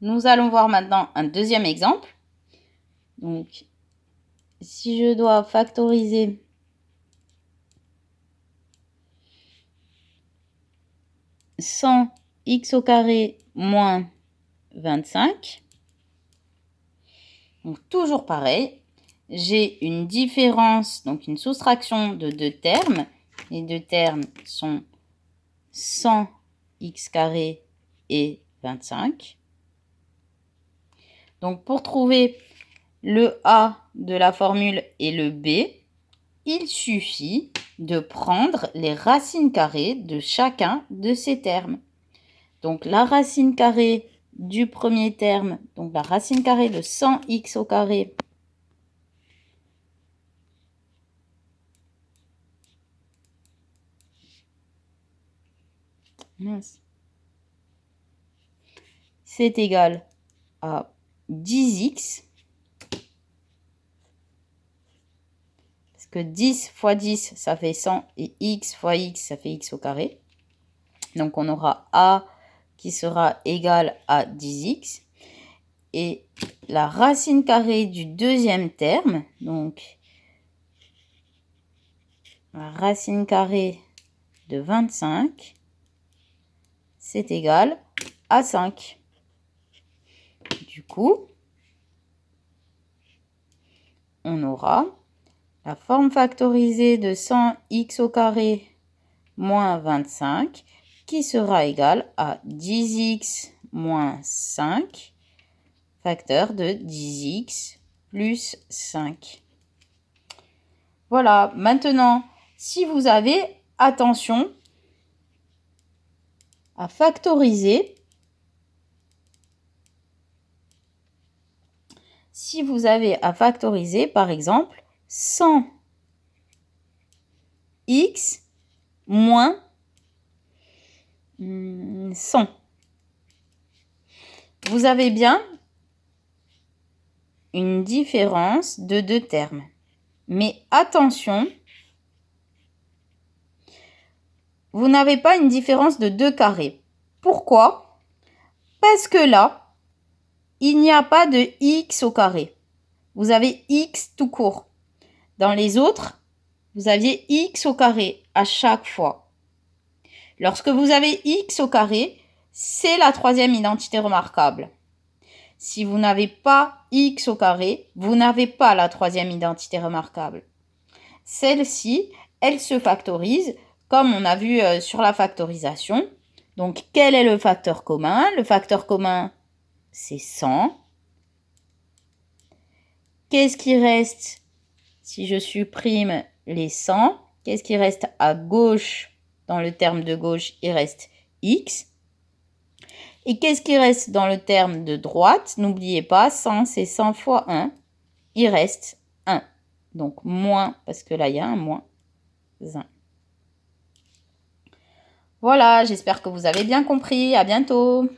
Nous allons voir maintenant un deuxième exemple. Donc, si je dois factoriser 100x au carré moins 25, donc toujours pareil, j'ai une différence, donc une soustraction de deux termes. Les deux termes sont 100x carré et 25. Donc, pour trouver le A de la formule et le B, il suffit de prendre les racines carrées de chacun de ces termes. Donc, la racine carrée du premier terme, donc la racine carrée de 100x au carré, c'est égal à 10x. Parce que 10 fois 10, ça fait 100. Et x fois x, ça fait x au carré. Donc, on aura A qui sera égal à 10x. Et la racine carrée du deuxième terme, donc la racine carrée de 25, c'est égal à 5. Du coup, on aura la forme factorisée de 100x au carré moins 25 qui sera égale à 10x moins 5 facteur de 10x plus 5. Voilà, maintenant, si vous avez, attention à factoriser. Si vous avez à factoriser, par exemple, 100x moins 100. Vous avez bien une différence de deux termes. Mais attention, vous n'avez pas une différence de 2 carrés. Pourquoi? Parce que là, il n'y a pas de x au carré. Vous avez x tout court. Dans les autres, vous aviez x au carré à chaque fois. Lorsque vous avez x au carré, c'est la troisième identité remarquable. Si vous n'avez pas x au carré, vous n'avez pas la troisième identité remarquable. Celle-ci, elle se factorise comme on a vu sur la factorisation. Donc, quel est le facteur commun? Le facteur commun, c'est 100. Qu'est-ce qui reste si je supprime les 100? Qu'est-ce qui reste à gauche? Dans le terme de gauche, il reste x. Et qu'est-ce qui reste dans le terme de droite? N'oubliez pas, 100, c'est 100 fois 1. Il reste 1. Donc, moins, parce que là, il y a un moins 1. Voilà, j'espère que vous avez bien compris. À bientôt.